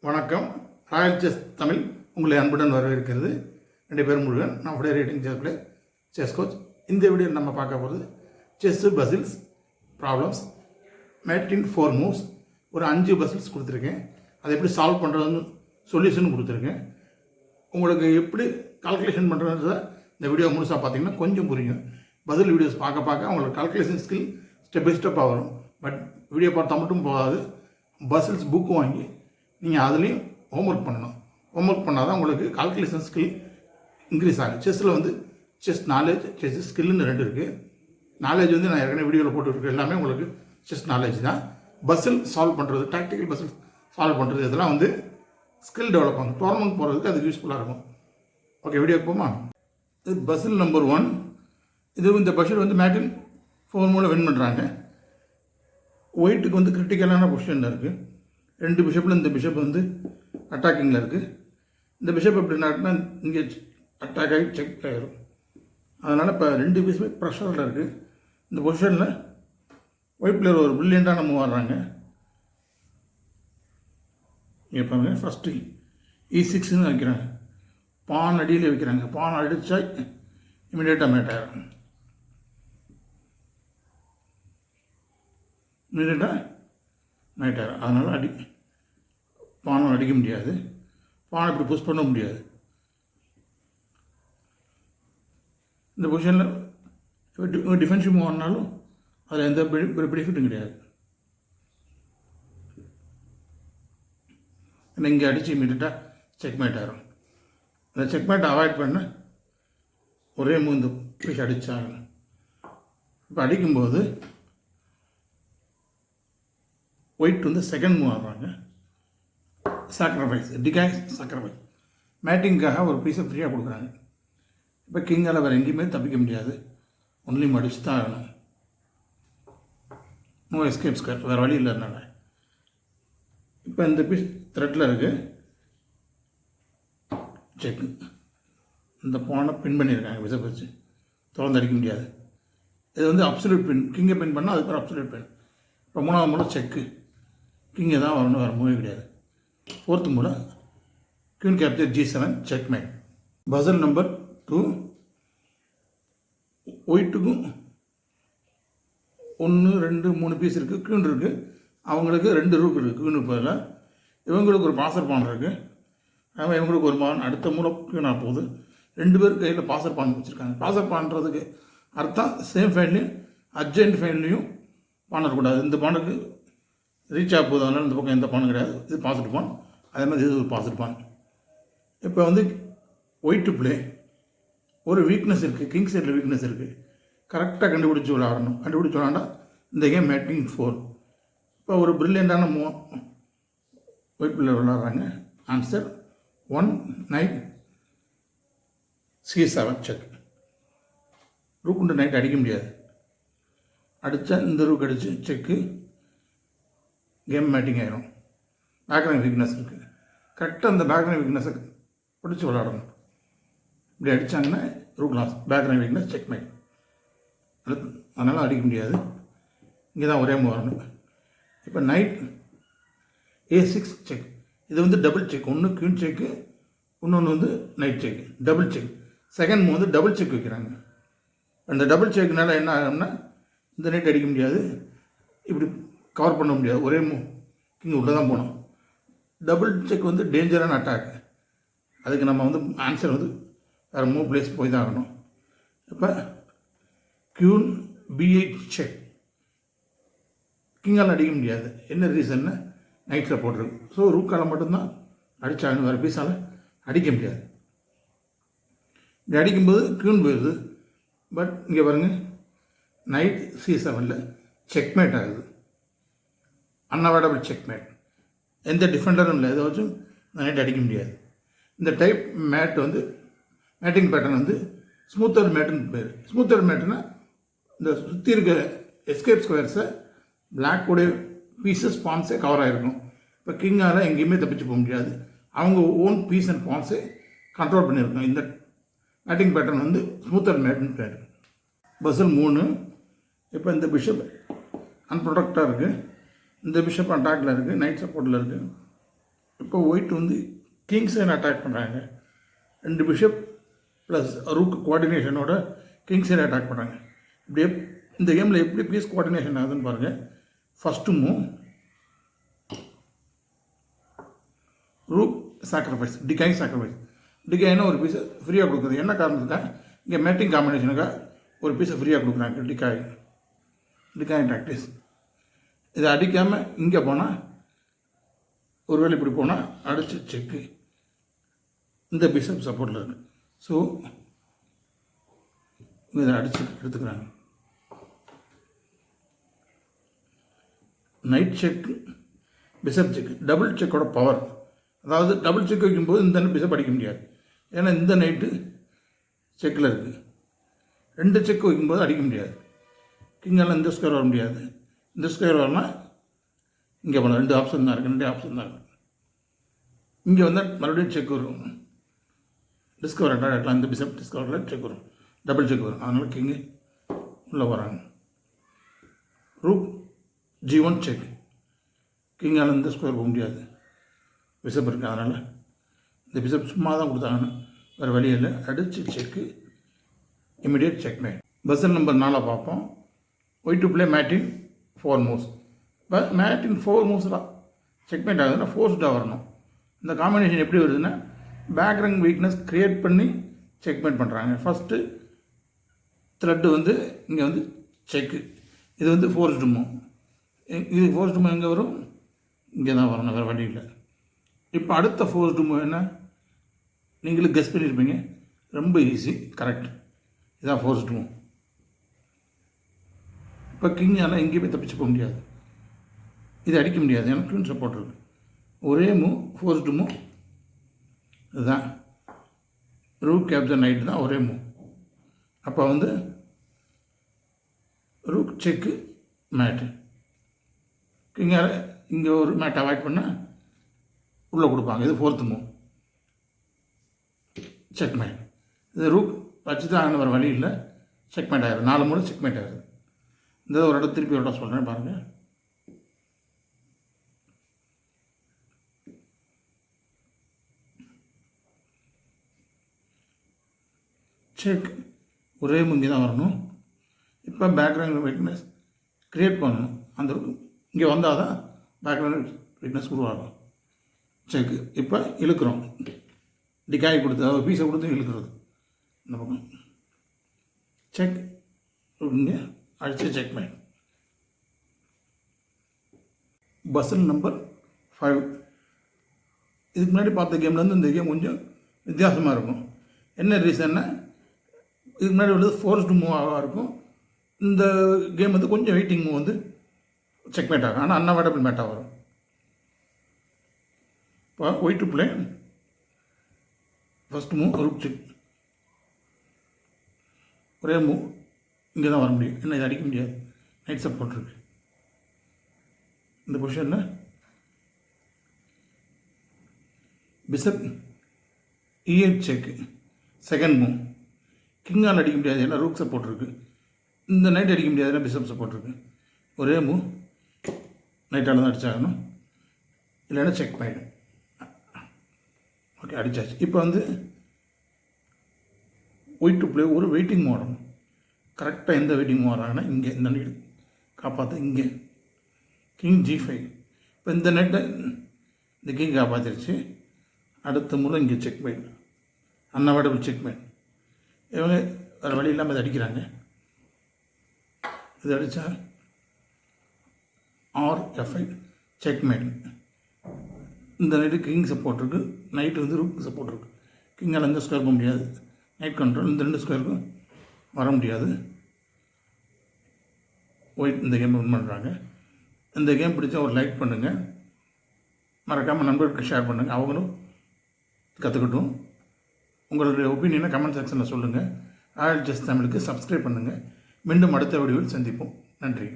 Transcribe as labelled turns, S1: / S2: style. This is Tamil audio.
S1: வணக்கம். ராயல் செஸ் தமிழ் உங்களை அன்புடன் வரவேற்கிறது. 2 பேர் முருகன். நான் உடைய ரேட்டிங் செஸ் கோச். இந்த வீடியோ நம்ம பார்க்க போகிறது செஸ்ஸு பசில்ஸ் ப்ராப்ளம்ஸ் மேட்டின் 4 மூவ்ஸ். ஒரு 5 பசில்ஸ் கொடுத்துருக்கேன். அதை எப்படி சால்வ் பண்ணுறதுன்னு சொல்யூஷன் கொடுத்துருக்கேன். உங்களுக்கு எப்படி கால்குலேஷன் பண்ணுறதுன்றத இந்த வீடியோ முழுசாக பார்த்தீங்கன்னா கொஞ்சம் புரியும். பசில் வீடியோஸ் பார்க்க பார்க்க உங்களுக்கு கால்குலேஷன் ஸ்கில் ஸ்டெப் பை ஸ்டெப்பாக வரும். பட் வீடியோ பார்த்தா மட்டும் போகாது. பசில்ஸ் புக் வாங்கி நீங்கள் அதுலேயும் ஹோம்ஒர்க் பண்ணணும். ஹோம்ஒர்க் பண்ணால் தான் உங்களுக்கு கால்குலேஷன் ஸ்கில் இன்க்ரீஸ் ஆகும். செஸ்ஸில் வந்து செஸ் நாலேஜ், செஸ் ஸ்கில்னு 2 இருக்குது. நாலேஜ் வந்து நான் ஏற்கனவே வீடியோவில் போட்டுருக்கேன். எல்லாமே உங்களுக்கு செஸ் நாலேஜ் தான். பசில் சால்வ் பண்ணுறது, டாக்டிக்கல் பசில் சால்வ் பண்ணுறது, இதெல்லாம் வந்து ஸ்கில் டெவலப் ஆகும். டோர்னமெண்ட் போகிறதுக்கு அது யூஸ்ஃபுல்லாக இருக்கும். ஓகே, வீடியோக்கு போமா. இது பசில் நம்பர் 1. இது இந்த பசில் வந்து மேட்டின் 4 மூலம் வின் பண்ணுறாங்க. ஒயிட்டுக்கு வந்து கிரிட்டிக்கலான பொசிஷனில் இருக்குது. 2 பிஷப்பில் இந்த பிஷப் வந்து அட்டாக்கிங்கில் இருக்குது. இந்த பிஷப் எப்படி நாட்டினா இங்கே அட்டாக் ஆகி செக் ஆகிடும். அதனால் இப்போ 2 பிஷப் ப்ரெஷரில் இருக்குது. இந்த பொசிஷனில் ஒயிட் பிளேயர் ஒரு பிரில்லியண்ட்டான மூவ் ஆடுறாங்க. இங்கே பாருங்கள், ஃபஸ்ட்டு E6ன்னு வைக்கிறாங்க. பான் அடியில் வைக்கிறாங்க. பான் அடித்தா இமீடியட்டாக மேட் ஆகிடும். இமீடியட்டாக நைட் ஆகிடும். அதனால் பானம் அடிக்க முடியாது. பானை இப்படி புஷ் பண்ண முடியாது. இந்த பொசிஷனில் டிஃபென்சிவ் மூவ் ஆனாலும் அதில் எந்த பெனிஃபிட்டும் கிடையாது. ஏன்னா இங்கே அடித்து இமீடியட்டாக செக்மேட் ஆகிடும். அந்த செக்மேட்டை அவாய்ட் பண்ண ஒரே மூந்து பீஸ் அடித்தாங்க. இப்போ அடிக்கும்போது ஒயிட் வந்து செகண்ட் மூவ் ஆடுறாங்க. Sacrifice, decoy sacrifice. மேட்டிங்காக ஒரு பீஸை ஃப்ரீயாக கொடுக்குறாங்க. இப்போ கிங்கால் வேறு எங்கேயுமே தப்பிக்க முடியாது. ஒன்லி மடிச்சு தான் ஆகணும். நோ எஸ்கேப் ஸ்கர், வேறு வழி இல்லைனால. இப்போ இந்த பீஸ் த்ரெட்டில் இருக்குது. செக்கு. இந்த பானை பின் பண்ணியிருக்காங்க. விசை வச்சு திறந்து அடிக்க முடியாது. இது வந்து அப்சல்யூட் பின். கிங்கை பின் பண்ணால் அதுக்கு ஒரு அப்சல்யூட் பின். இப்போ 3வது மூலம் செக்கு. கிங்கை தான் வரணும், வேறு மூவே கிடையாது. 4th மூலம் queen capture G7 checkmate. Puzzle number 2. ஒயிட்டுக்கும் 1 2 3 பீஸ் இருக்குது. குயின் இருக்குது. அவங்களுக்கு 2 ரூக் இருக்குது. குயின் பதில் இவங்களுக்கு ஒரு பாசர் பான் இருக்குது. அதனால் இவங்களுக்கு ஒரு பான். அடுத்த மூலம் குயினாக போகுது. 2 பேர் கையில் பாசர் பான் வச்சுருக்காங்க. பாசர் பான்றதுக்கு அர்த்தம் சேம் ஃபைன்லேயும் அர்ஜென்ட் ஃபைன்லேயும் பான் இருக்கக்கூடாது. இந்த பானுக்கு ரீச் ஆக போகுது. அதனால் இந்த பக்கம் எந்த பானும் கிடையாது. இது பாசிட்டிவ் பான். அதே மாதிரி இது ஒரு பாசிட்டிவ் பான். இப்போ வந்து ஒயிட் பிளே ஒரு வீக்னஸ் இருக்குது. கிங் சைடில் வீக்னஸ் இருக்குது. கரெக்டாக கண்டுபிடிச்சி விளாடணும். கண்டுபிடிச்சி விளாண்டா இந்த கேம் மேட்டிங் 4. இப்போ ஒரு பிரில்லியண்டான மூவ் ஒயிட் பிளே விளாட்றாங்க. Answer 1 knight C7 check. ரூக்குண்டு நைட் அடிக்க முடியாது. அடித்தா இந்த ரூக் அடித்து செக்கு. கேம் மேட்டிங் ஆகிடும். பேக்ரவுண்ட் வீக்னஸ் இருக்குது. கரெக்டாக அந்த பேக்ரவுண்ட் வீக்னஸை பிடிச்சி விளாடணும். இப்படி அடித்தாங்கன்னா rook loss. Background weakness check mate. அதனால் அடிக்க முடியாது. இங்கே தான் ஒரே மூவ் வரணும். இப்போ நைட் A6 செக். இது வந்து டபுள் செக். ஒன்று குயின் செக்கு, இன்னொன்று வந்து night check. Double check. Second move வந்து டபுள் செக் வைக்கிறாங்க. அந்த டபுள் செக்னால என்ன ஆகும்னா இந்த நைட் அடிக்க முடியாது. இப்படி கவர் பண்ண முடியாது. ஒரே மூவ் கிங் உள்ளே தான் போகணும். டபுள் செக் வந்து டேஞ்சரான அட்டாக். அதுக்கு நம்ம வந்து ஆன்சர் வந்து வேறு மூவ் பிளேஸ் போய் தான் ஆகணும். இப்போ கியூன் B8 செக். கிங்கால் அடிக்க முடியாது. என்ன ரீசன்னு நைட்டில் போட்டிருக்கு. ஸோ ரூக்கால் மட்டும்தான் அடித்தாகணும். வேறு பீஸால் அடிக்க முடியாது. இப்படி அடிக்கும்போது கியூன் போயிடுது. பட் இங்கே பாருங்கள், நைட் C7ல் செக்மேட் ஆகுது. Unavoidable checkmate. எந்த டிஃபெண்டரும் இல்லை. இதை வச்சும் நைட் அடிக்க முடியாது. இந்த டைப் மேட் வந்து மேட்டிங் பேட்டர்ன் வந்து ஸ்மூத்தர் மேட்டுன்னு பேர். ஸ்மூத்தர் மேட்டுன்னா இந்த சுற்றி இருக்க எஸ்கேப் ஸ்கொயர்ஸை பிளாக்கோடைய பீசஸ் பான்ஸே கவர் ஆகிருக்கும். இப்போ கிங்கால் எங்கேயுமே தப்பிச்சு போக முடியாது. அவங்க ஓன் பீஸ் அண்ட் பான்ஸை கண்ட்ரோல் பண்ணியிருக்கோம். இந்த மேட்டிங் பேட்டர்ன் வந்து ஸ்மூத்தர் மேட்டுன்னு பேர். பசில் 3. இப்போ இந்த பிஷப் அன்ப்ரொடக்டாக இருக்குது. இந்த பிஷப் அட்டாக்ல இருக்குது. நைட் சப்போர்ட்டில் இருக்குது. இப்போ ஒயிட் வந்து கிங் சைன் அட்டாக் பண்ணுறாங்க. 2 பிஷப் ப்ளஸ் ரூக் கோஆர்டினேஷனோட கிங் சைன் அட்டாக் பண்ணுறாங்க. இப்படியே இந்த கேமில் எப்படி பீஸ் கோஆர்டினேஷன் ஆகுதுன்னு பாருங்கள். First move rook sacrifice, decoy sacrifice. டிகாய்னா ஒரு பீஸை ஃப்ரீயாக கொடுக்குறது. என்ன காரணத்துக்காக? இங்கே மேட்டிங் காம்பினேஷனுக்காக ஒரு பீஸை ஃப்ரீயாக கொடுக்குறாங்க. டிகாய் டாக்டிஸ். இதை அடிக்காமல் இங்கே போனால், ஒருவேளை இப்படி போனால் அடித்து செக்கு. இந்த பிஷப் சப்போர்ட்டில் இருக்குது. ஸோ இதை அடித்து எடுத்துக்கிறாங்க. Knight check, bishop check. Double செக்கோட பவர், அதாவது டபுள் செக் வைக்கும்போது இந்த பிஷப் அடிக்க முடியாது. ஏன்னா இந்த நைட்டு செக்கில் இருக்குது. 2 செக் வைக்கும்போது அடிக்க முடியாது. கிங்கெல்லாம் இந்த ஸ்கொயர் வர முடியாது. இந்த ஸ்கொயர் வரலாம், இங்கே போகலாம். 2 ஆப்ஷன் தான் இருக்குது. 2 ஆப்ஷன் தான் இருக்குது. இங்கே வந்தால் மறுபடியும் செக் வரும். டிஸ்கவர் அட்டாக் ஆகலாம். இந்த பிஷப் டிஸ்கவரில் செக் வரும், டபுள் செக் வரும். அதனால் கிங்கு உள்ளே வராங்க. Rook G1 check. கிங்கால் இந்த ஸ்கொயர் போக முடியாது, பிஷப் இருக்குது. அதனால் இந்த பிஷப் சும்மா தான் கொடுத்தாங்கன்னு வேறு வழி இல்லை. அடித்து check, immediate check mate. Puzzle number 4 பார்ப்போம். White to play mate in 4 moves. இப்போ மேட்டின் 4 மூவ்ஸ் தான் செக் மேட் ஆகுதுன்னா ஃபோர்ஸ்டாக வரணும். இந்த காம்பினேஷன் எப்படி வருதுன்னா, பேக்ரவுண்ட் வீக்னஸ் க்ரியேட் பண்ணி செக்மேட் பண்ணுறாங்க. ஃபஸ்ட்டு த்ரெட்டு வந்து இங்கே வந்து செக்கு. இது வந்து ஃபோர்ஸ்டு மூவ். இது ஃபோர்ஸ்டு மூவ் எங்கே வரும்? இங்கே தான் வரணும், வேறு வழி இல்லை. இப்போ அடுத்த ஃபோர்ஸ்டு மூவ் என்ன? நீங்களும் கெஸ் பண்ணியிருப்பீங்க. ரொம்ப ஈஸி, கரெக்ட். இதான் ஃபோர்ஸ்டு மூவ். இப்போ கிங்கால் எங்கேயுமே தப்பிச்சு போக முடியாது. இது அடிக்க முடியாது, எனக்கு குயின் சப்போர்ட் இருக்குது. ஒரே மூவ், ஃபோர்ஸ்டு மூவ். இதுதான் ரூக் கேப்சர் நைட்டு தான் ஒரே மூவ். அப்போ வந்து ரூக் செக்கு மேட்டு. கிங்கால் இங்கே ஒரு மேட் அவாய்ட் பண்ணால் உள்ளே கொடுப்பாங்க. இது 4th மூவ், செக் மேட். இது ரூக் வச்சு தான் ஆகணும், வர வழி இல்லை. செக் மேட் ஆகிடுது. 4 மூணு செக் மேட் ஆகிடுது. இந்த ஒரு இடம் திருப்பி ஒரு சொல்கிறேன் பாருங்கள். செக், ஒரே முங்கி தான் வரணும். இப்போ பேக்ரவுண்ட் வீக்னஸ் க்ரியேட் பண்ணணும். அந்த இங்கே வந்தால் தான் பேக்ரவுண்ட் வீக்னஸ் உருவாகும். செக்கு. இப்போ இழுக்கிறோம். டிகாய் கொடுத்து, அதாவது பீஸை கொடுத்து இழுக்கிறது. இந்த பக்கம் செக், இங்கே அடித்து செக் மேட். Puzzle number 5. இதுக்கு முன்னாடி பார்த்த கேம்லேருந்து இந்த கேம் கொஞ்சம் வித்தியாசமாக இருக்கும். என்ன ரீசன்னா, இதுக்கு முன்னாடி உள்ளது ஃபோர்ஸ்டு மூவாக இருக்கும். இந்த கேம் வந்து கொஞ்சம் வெயிட்டிங் மூவ் வந்து செக் மேட் ஆகும். ஆனால் அன்அவாய்டபிள் மேட்டாக வரும். இப்போ white to play first move rook check. ஒரே மூவ் இங்கே தான் வர முடியும். என்ன இது அடிக்க முடியாது, நைட் சப்போர்ட் இருக்குது. இந்த பொசிஷனில் பிஷப் E8 செக்கு, செகண்ட் மூவ். கிங்கால் அடிக்க முடியாது, ஏன்னா ரூக் சப்போர்ட் இருக்குது. இந்த நைட் அடிக்க முடியாது, ஏன்னா பிஷப் சப்போர்ட் இருக்குது. ஒரே மூவ் நைட்டால் தான் அடிச்சாகணும், இல்லைன்னா செக் பண்ணிடும். ஓகே, அடித்தாச்சு. இப்போ வந்து ஒயிட் டு பிளே ஒரு வெயிட்டிங் வரணும். கரெக்டாக எந்த வெயிட்டிங் வராங்கன்னா இங்கே இந்த நைட் காப்பாற்று. இங்கே கிங் G5. இப்போ இந்த நைட்டை இந்த கிங் காப்பாற்றிருச்சு. அடுத்த மூலம் இங்கே check mat, unavoidable check mat. இவங்க வேறு வழி இல்லாமல் இதை அடிக்கிறாங்க. இது அடித்தா RF5 செக் மேட். இந்த நைட்டு கிங் சப்போர்ட் இருக்குது, நைட்டு வந்து ரூக் சப்போர்ட் இருக்குது. கிங்கால் எந்த ஸ்கொயர் போக முடியாது, நைட் கண்ட்ரோல். இந்த 2 ஸ்கொயருக்கும் வர முடியாது. ஒயிட் இந்த கேம் வின் பண்ணுறாங்க. இந்த கேம் பிடிச்சா ஒரு லைக் பண்ணுங்கள், மறக்காமல் நண்பர்களுக்கு ஷேர் பண்ணுங்கள், அவங்களும் கற்றுக்கட்டும். உங்களுடைய ஒப்பீனியனை கமெண்ட் செக்ஷனில் சொல்லுங்கள். ராயல் செஸ் தமிழுக்கு சப்ஸ்கிரைப் பண்ணுங்கள். மீண்டும் அடுத்த வீடியோவில் சந்திப்போம். நன்றி.